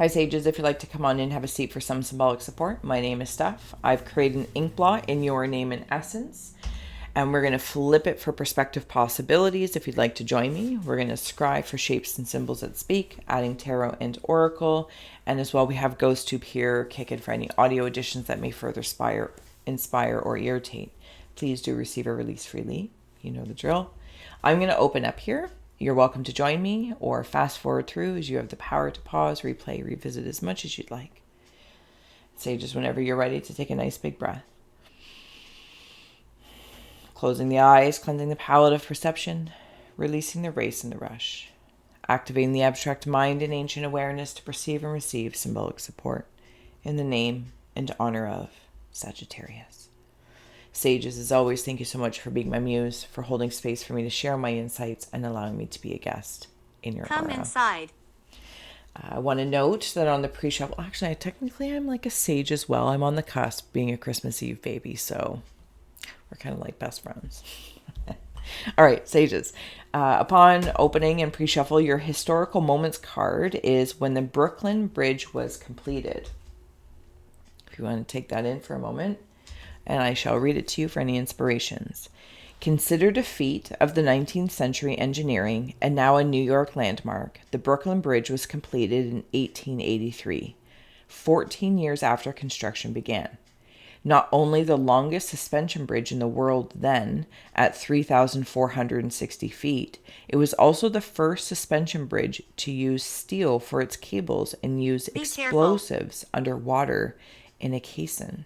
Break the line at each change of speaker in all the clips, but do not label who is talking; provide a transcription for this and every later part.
Hi Sages, if you'd like to come on in, have a seat for some symbolic support. My name is Steph. I've created an ink blot in your name and essence, and we're going to flip it for perspective possibilities. If you'd like to join me, we're going to scry for shapes and symbols that speak, adding tarot and oracle, and as well we have ghost tube here, kick it for any audio additions that may further inspire or irritate. Please do receive or release freely. You know the drill. I'm going to open up here. You're welcome to join me or fast forward through, as you have the power to pause, replay, revisit as much as you'd like. Sages, whenever you're ready to take a nice big breath. Closing the eyes, cleansing the palette of perception, releasing the race and the rush. Activating the abstract mind and ancient awareness to perceive and receive symbolic support in the name and honor of Sagittarius. Sages, as always, thank you so much for being my muse, for holding space for me to share my insights and allowing me to be a guest in your aura.
Come inside.
I want to note that on the pre-shuffle, actually, technically I'm like a sage as well. I'm on the cusp being a Christmas Eve baby, so we're kind of like best friends. All right, Sages. Upon opening and pre-shuffle, your historical moments card is when the Brooklyn Bridge was completed. If you want to take that in for a moment, and I shall read it to you for any inspirations. Considered a feat of the 19th century engineering and now a New York landmark, the Brooklyn Bridge was completed in 1883, 14 years after construction began. Not only the longest suspension bridge in the world then, at 3,460 feet, it was also the first suspension bridge to use steel for its cables and use explosives underwater in a caisson.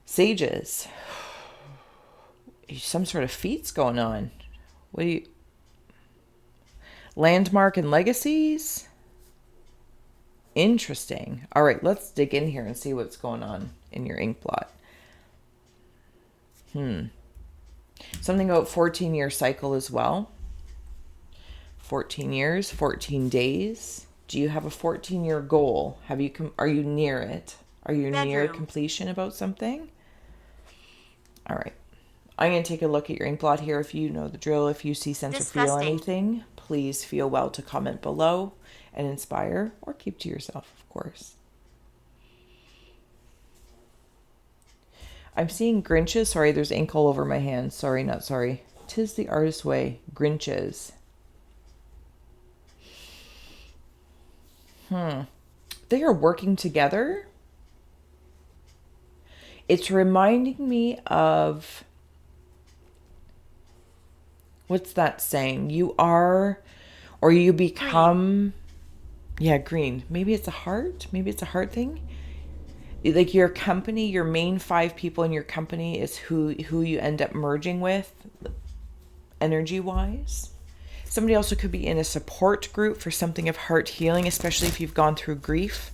Sages, some sort of feats going on. What do you... Landmark and legacies? Interesting. All right, let's dig in here and see what's going on in your ink blot. Something about 14-year cycle as well. 14 years, 14 days. Do you have a 14-year goal? Are you near it? Are you near completion about something? All right. I'm going to take a look at your ink blot here. If you know the drill, if you see, sense, or feel anything, please feel well to comment below and inspire, or keep to yourself, of course. I'm seeing Grinches. Sorry, there's ink all over my hands. Sorry, not sorry. 'Tis the artist's way. Grinches. They are working together. It's reminding me of, what's that saying? You are, or you become, green. Maybe it's a heart. Maybe it's a heart thing. Like your company, your main 5 people in your company is who you end up merging with energy-wise. Somebody also could be in a support group for something of heart healing, especially if you've gone through grief.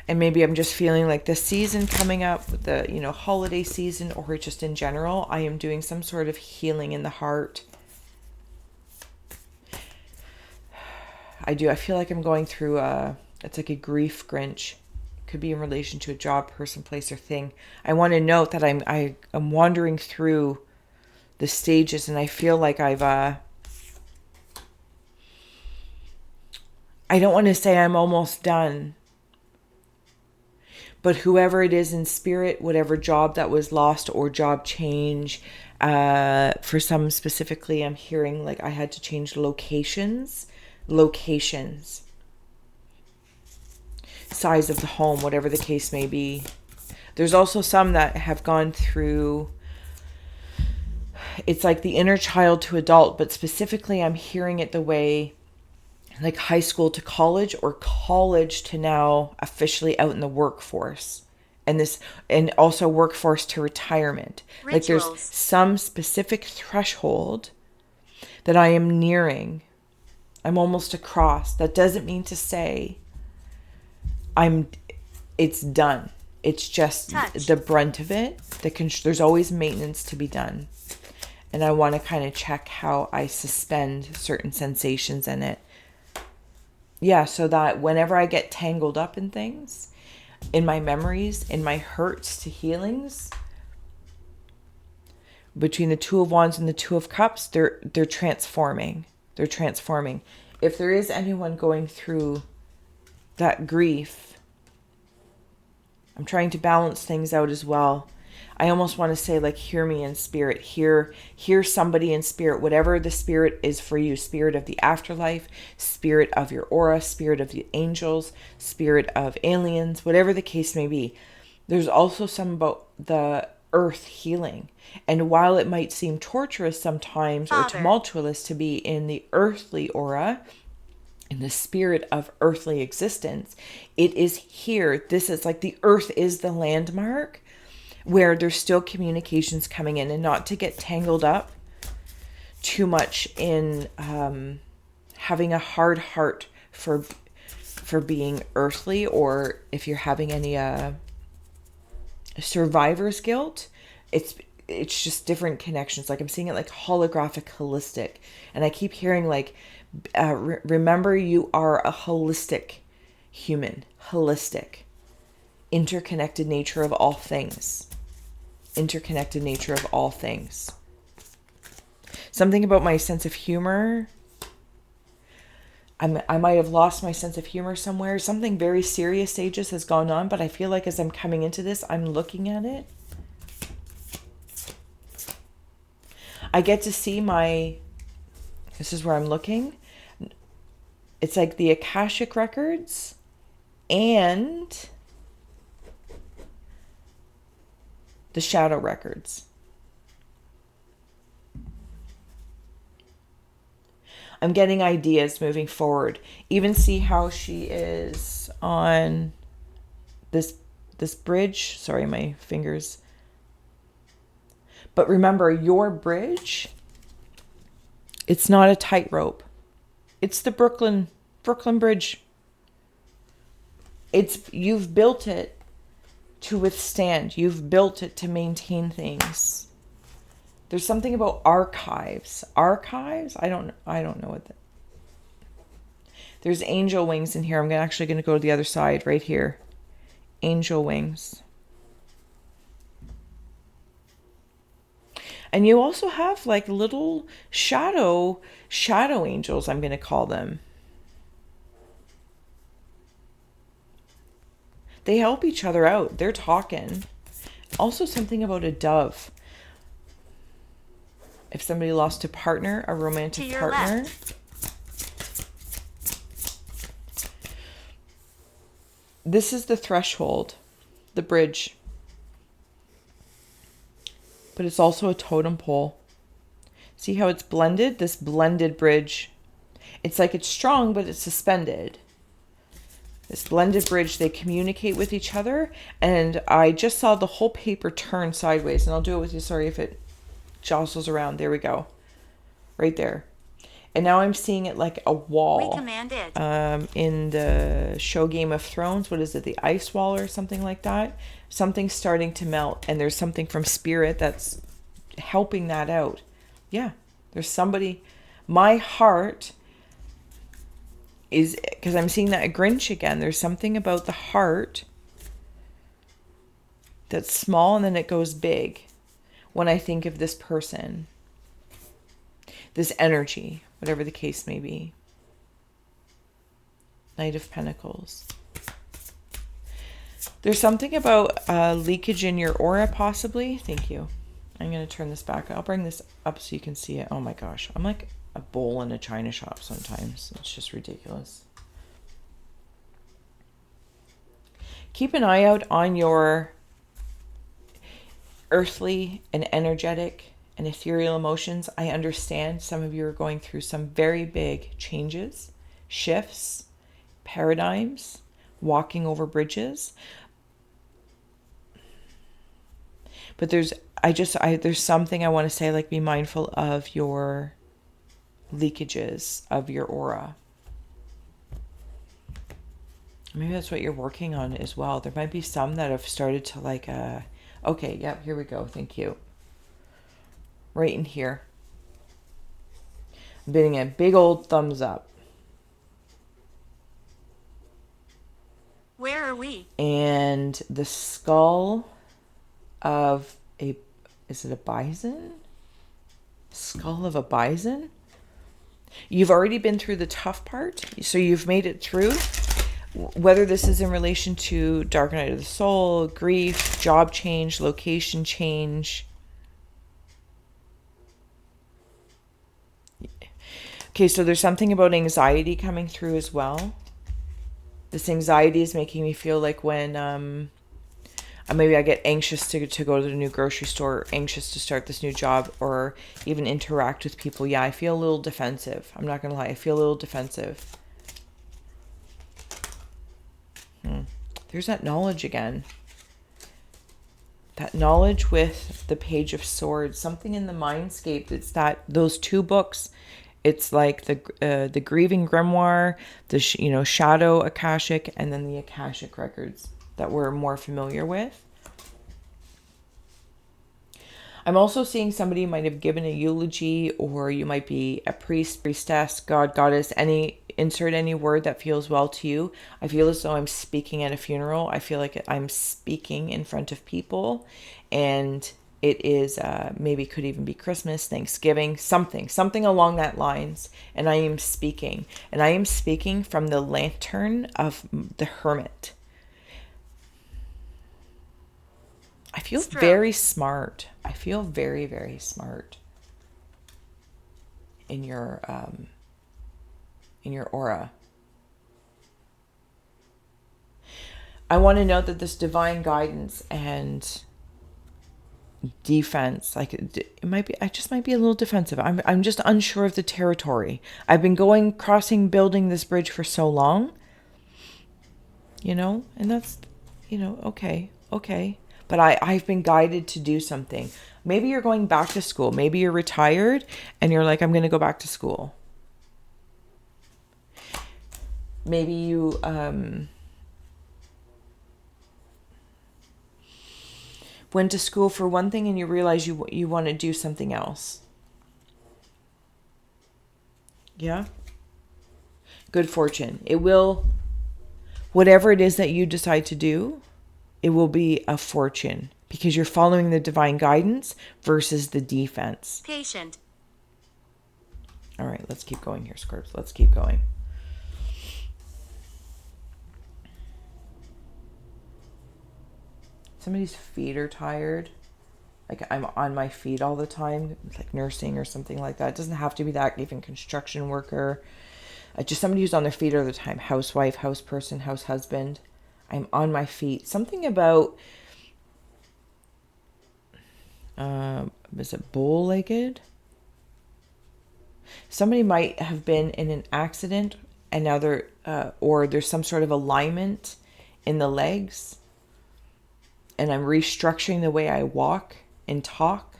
And maybe I'm just feeling like this season coming up, the holiday season, or just in general, I am doing some sort of healing in the heart. I feel like I'm going through it's like a grief Grinch. Could be in relation to a job, person, place, or thing. I want to note that I'm wandering through the stages, and I feel like I don't want to say I'm almost done. But whoever it is in spirit, whatever job that was lost or job change, for some specifically, I'm hearing like I had to change locations, size of the home, whatever the case may be. There's also some that have gone through, it's like the inner child to adult, but specifically I'm hearing it the way like high school to college, or college to now officially out in the workforce, and also workforce to retirement.
Rituals.
Like there's some specific threshold that I am nearing. I'm almost across. That doesn't mean to say it's done. It's just the brunt of it. There's always maintenance to be done. And I want to kind of check how I suspend certain sensations in it. Yeah, so that whenever I get tangled up in things, in my memories, in my hurts to healings, between the Two of Wands and the Two of Cups, they're transforming. They're transforming. if there is anyone going through that grief, I'm trying to balance things out as well. I almost want to say, like, hear me in spirit, hear somebody in spirit, whatever the spirit is for you, spirit of the afterlife, spirit of your aura, spirit of the angels, spirit of aliens, whatever the case may be. There's also some about the earth healing. And while it might seem torturous sometimes or tumultuous to be in the earthly aura, in the spirit of earthly existence, it is here. This is like the earth is the landmark where there's still communications coming in, and not to get tangled up too much in having a hard heart for being earthly, or if you're having any survivor's guilt. It's just different connections. Like I'm seeing it like holographic, holistic, and I keep hearing like remember, you are a holistic human, holistic, interconnected nature of all things. Interconnected nature of all things. Something about my sense of humor. I might have lost my sense of humor somewhere. Something very serious, Sages, has gone on, but I feel like as I'm coming into this, I'm looking at it. I get to see this is where I'm looking. It's like the Akashic records and the shadow records. I'm getting ideas moving forward. Even see how she is on this bridge. Sorry, my fingers. But remember, your bridge, it's not a tightrope. It's the Brooklyn Bridge. You've built it to withstand. You've built it to maintain things. There's something about archives. Archives? I don't know what that. There's angel wings in here. I'm actually going to go to the other side right here. Angel wings. And you also have like little shadow angels, I'm going to call them. They help each other out. They're talking. Also something about a dove. If somebody lost a partner, a romantic partner. Left. This is the threshold, the bridge. But it's also a totem pole. See how it's blended? This blended bridge. It's like it's strong, but it's suspended. This blended bridge, they communicate with each other. And I just saw the whole paper turn sideways. And I'll do it with you. Sorry if it jostles around. There we go. Right there. And now I'm seeing it like a wall. We commanded. In the show Game of Thrones. What is it? The ice wall or something like that. Something's starting to melt. And there's something from spirit that's helping that out. Yeah. There's somebody. My heart is, because I'm seeing that Grinch again. There's something about the heart that's small and then it goes big when I think of this person. This energy, whatever the case may be. Knight of Pentacles. There's something about leakage in your aura, possibly. Thank you. I'm going to turn this back. I'll bring this up so you can see it. Oh my gosh. I'm like a bowl in a china shop sometimes. It's just ridiculous. Keep an eye out on your earthly and energetic and ethereal emotions. I understand some of you are going through some very big changes, shifts, paradigms, walking over bridges. But there's something I want to say, like, be mindful of your leakages of your aura. Maybe that's what you're working on as well. There might be some that have started to like, okay, yep, here we go. Thank you. Right in here. I'm getting a big old thumbs up.
Where are we?
And the skull of is it a bison? Skull of a bison? You've already been through the tough part, so you've made it through. Whether this is in relation to dark night of the soul, grief, job change, location change. Okay, so there's something about anxiety coming through as well. This anxiety is making me feel like when maybe I get anxious to go to the new grocery store, anxious to start this new job, or even interact with people. Yeah, I feel a little defensive. I'm not going to lie. I feel a little defensive. There's that knowledge again. That knowledge with the Page of Swords. Something in the Mindscape. It's those two books. It's like the Grieving Grimoire, the Shadow Akashic, and then the Akashic records that we're more familiar with. I'm also seeing somebody might have given a eulogy, or you might be a priest, priestess, god, goddess, insert any word that feels well to you. I feel as though I'm speaking at a funeral. I feel like I'm speaking in front of people, and it is maybe could even be Christmas, Thanksgiving, something along that lines. And I am speaking from the lantern of the Hermit. I feel very smart. I feel very, very smart in your aura. I want to note that this divine guidance and defense, like it might be, I just might be a little defensive. I'm just unsure of the territory. I've been building this bridge for so long, and that's, okay. But I've been guided to do something. Maybe you're going back to school. Maybe you're retired and you're like, I'm going to go back to school. Maybe you went to school for one thing and you realize you want to do something else. Yeah? Good fortune. It will, whatever it is that you decide to do, it will be a fortune because you're following the divine guidance versus the defense.
Patient.
All right, let's keep going here, Scorps. Let's keep going. Somebody's feet are tired. Like I'm on my feet all the time, like nursing or something like that. It doesn't have to be that, even construction worker. Just somebody who's on their feet all the time. Housewife, house person, house husband. I'm on my feet. Something about, is it bow-legged? Somebody might have been in an accident and now or there's some sort of alignment in the legs. And I'm restructuring the way I walk and talk.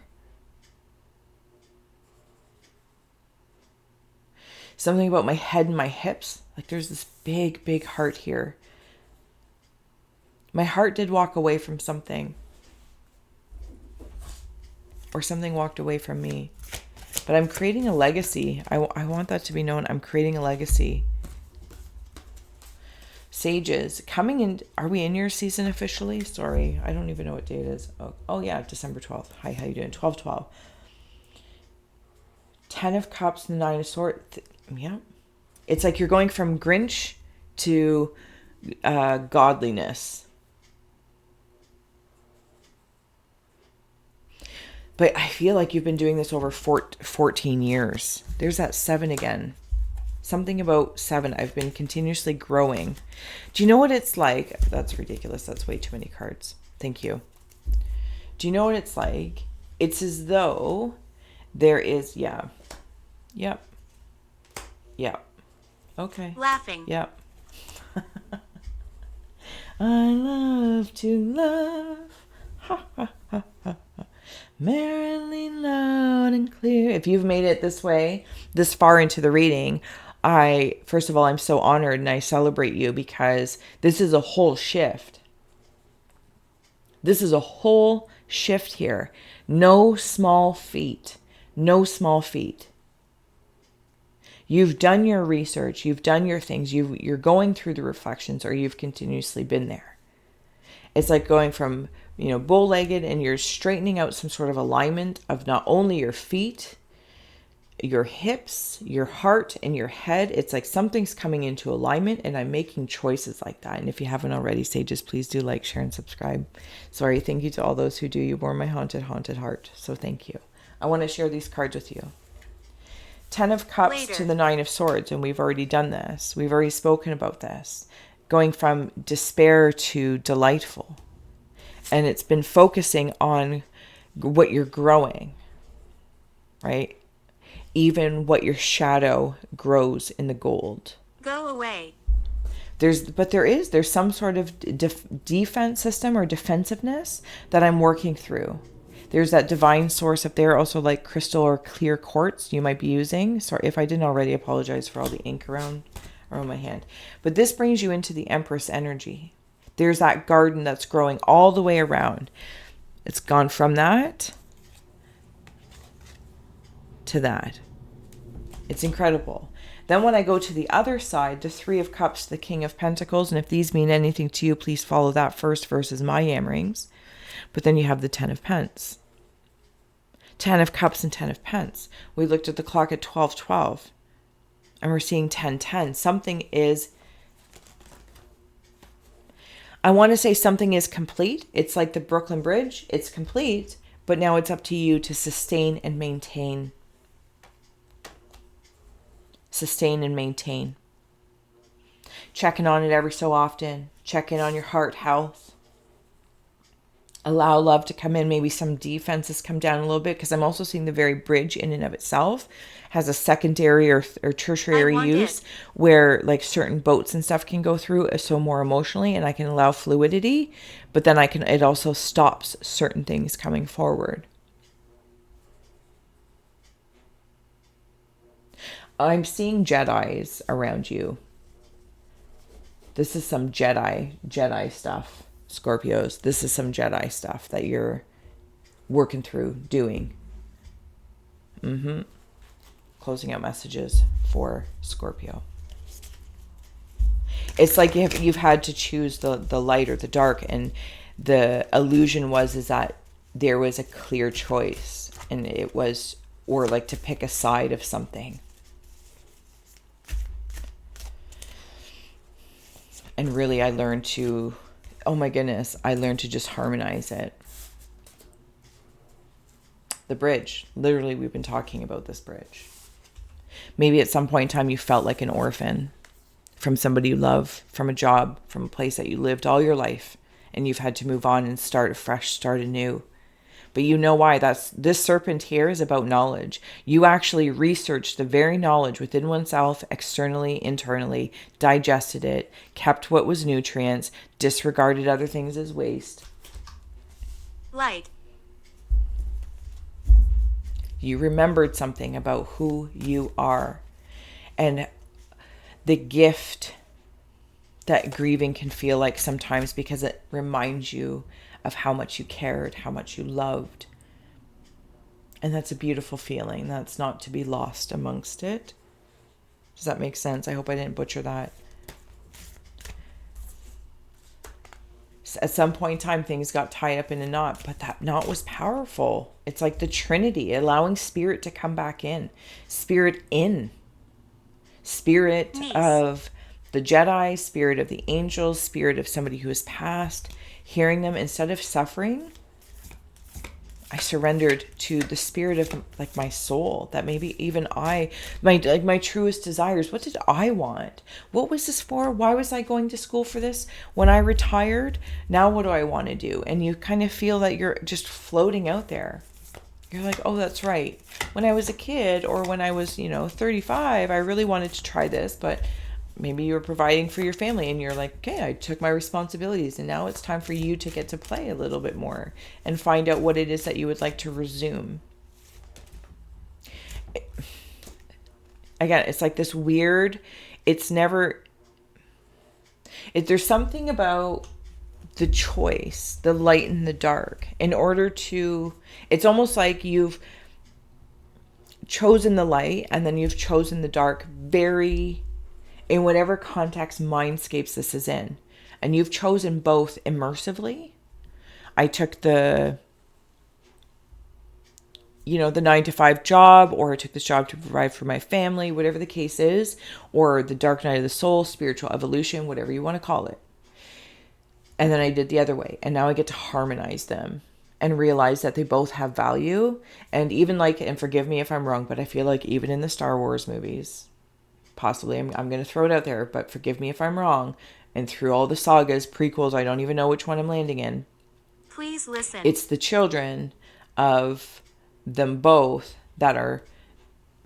Something about my head and my hips. Like there's this big, big heart here. My heart did walk away from something. Or something walked away from me. But I'm creating a legacy. I want that to be known. I'm creating a legacy. Sages, coming in. Are we in your season officially? Sorry, I don't even know what day it is. Oh yeah, December 12th. Hi, how you doing? 12/12. 10 of Cups, the 9 of Swords. Yeah. It's like you're going from Grinch to godliness. But I feel like you've been doing this over 14 years. There's that 7 again. Something about 7. I've been continuously growing. Do you know what it's like? That's ridiculous. That's way too many cards. Thank you. Do you know what it's like? It's as though there is, yeah. Yep. Yep. Okay.
Laughing.
Yep. I love to love. Ha ha ha ha. Merrily loud and clear. If you've made it this way, this far into the reading, first of all, I'm so honored and I celebrate you because this is a whole shift. This is a whole shift here. No small feat. No small feat. You've done your research. You've done your things. You're going through the reflections, or you've continuously been there. It's like going from, bow-legged, and you're straightening out some sort of alignment of not only your feet, your hips, your heart, and your head. It's like something's coming into alignment, and I'm making choices like that. And if you haven't already, Sages, please do like, share, and subscribe. Sorry, thank you to all those who do. You warm my haunted heart. So thank you. I want to share these cards with you. 10 of Cups to the 9 of Swords, and we've already done this. We've already spoken about this. Going from despair to delightful. And it's been focusing on what you're growing, right? Even what your shadow grows in the gold.
Go away.
There's some sort of defense system or defensiveness that I'm working through. There's that divine source up there, also like crystal or clear quartz you might be using. Sorry if I didn't already, apologize for all the ink around my hand. But this brings you into the Empress energy. There's that garden that's growing all the way around. It's gone from that to that. It's incredible. Then when I go to the other side, the 3 of Cups, the King of Pentacles, and if these mean anything to you, please follow that first versus my yammerings. But then you have the 10 of Pence. 10 of Cups and 10 of Pence. We looked at the clock at 12:12, and we're seeing 10:10. Something is, I want to say something is complete. It's like the Brooklyn Bridge. It's complete, but now it's up to you to sustain and maintain. Sustain and maintain. Checking on it every so often. Check in on your heart health. Allow love to come in. Maybe some defenses come down a little bit, because I'm also seeing the very bridge in and of itself has a secondary or tertiary use where like certain boats and stuff can go through, so more emotionally, and I can allow fluidity, but then it also stops certain things coming forward. I'm seeing Jedis around you. This is some Jedi stuff. Scorpios, this is some Jedi stuff that you're working through doing. Closing out messages for Scorpio. It's like you've had to choose the light or the dark, and the illusion is that there was a clear choice, and it was, or like to pick a side of something. And really I learned to just harmonize it. The bridge. Literally, we've been talking about this bridge. Maybe at some point in time you felt like an orphan from somebody you love, from a job, from a place that you lived all your life, and you've had to move on and start afresh, start anew. But you know why? This serpent here is about knowledge. You actually researched the very knowledge within oneself, externally, internally, digested it, kept what was nutrients, disregarded other things as waste.
Light.
You remembered something about who you are. And the gift that grieving can feel like sometimes, because it reminds you of how much you cared, how much you loved. And that's a beautiful feeling. That's not to be lost amongst it. Does that make sense? I hope I didn't butcher that. At some point in time, things got tied up in a knot, but that knot was powerful. It's like the Trinity, allowing spirit to come back in. Spirit of the Jedi, spirit of the angels, spirit of somebody who has passed. Hearing them, instead of suffering, I surrendered to the spirit of like my soul, that maybe even my truest desires. What did I want? What was this for? Why was I going to school for this? When I retired, now what do I want to do? And you kind of feel that you're just floating out there. You're like, oh, that's right. When I was a kid, or when I was, 35, I really wanted to try this, but maybe you were providing for your family and you're like, okay, I took my responsibilities, and now it's time for you to get to play a little bit more and find out what it is that you would like to resume. Again, it's like this weird, there's something about the choice, the light and the dark. It's almost like you've chosen the light and then you've chosen the dark in whatever context, mindscapes this is in. And you've chosen both immersively. I took the the 9 to 5 job, or I took this job to provide for my family, whatever the case is, or the dark night of the soul, spiritual evolution, whatever you want to call it. And then I did the other way. And now I get to harmonize them and realize that they both have value. And even like, and forgive me if I'm wrong, but I feel like even in the Star Wars movies, possibly, I'm going to throw it out there, but forgive me if I'm wrong. And through all the sagas, prequels, I don't even know which one I'm landing in.
Please listen.
It's the children of them both that are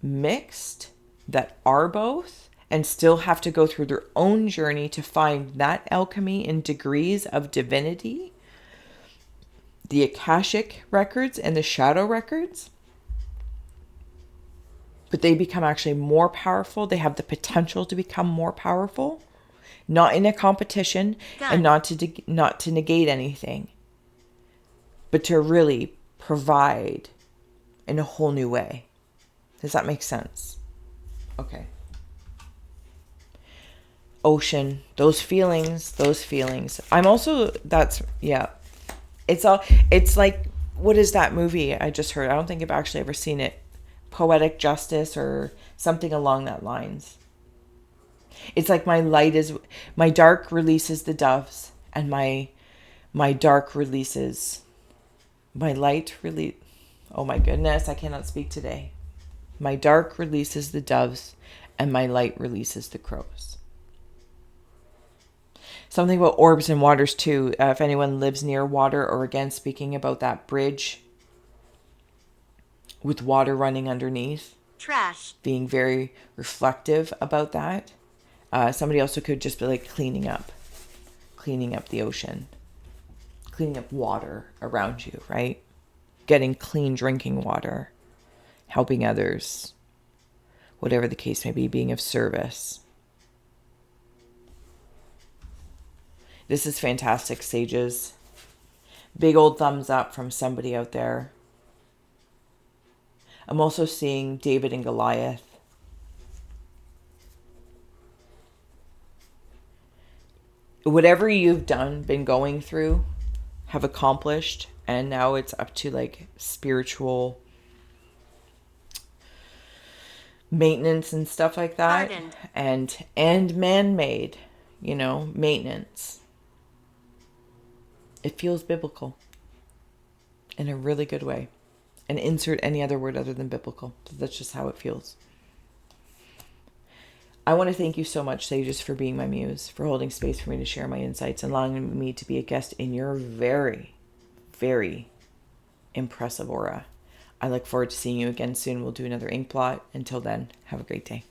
mixed, that are both, and still have to go through their own journey to find that alchemy in degrees of divinity, the Akashic records and the shadow records. But they become actually more powerful. They have the potential to become more powerful, not in a competition and not to negate anything, but to really provide in a whole new way. Does that make sense? Okay. Ocean, those feelings. I'm also, it's like, what is that movie I just heard? I don't think I've actually ever seen it. Poetic Justice or something along that lines. It's like my dark releases the doves, and my dark releases, my light release. Oh my goodness, I cannot speak today. My dark releases the doves, and my light releases the crows. Something about orbs and waters too. If anyone lives near water, or again, speaking about that bridge with water running underneath.
Trash.
Being very reflective about that. Somebody also could just be like cleaning up the ocean, cleaning up water around you, right? Getting clean drinking water, helping others, whatever the case may be, being of service. This is fantastic, sages. Big old thumbs up from somebody out there. I'm also seeing David and Goliath. Whatever you've done, been going through, have accomplished, and now it's up to like spiritual maintenance and stuff like that.
Hardened.
And man-made, maintenance. It feels biblical in a really good way. And insert any other word other than biblical. That's just how it feels. I want to thank you so much, sages, for being my muse, for holding space for me to share my insights, and allowing me to be a guest in your very, very impressive aura. I look forward to seeing you again soon. We'll do another ink blot. Until then, have a great day.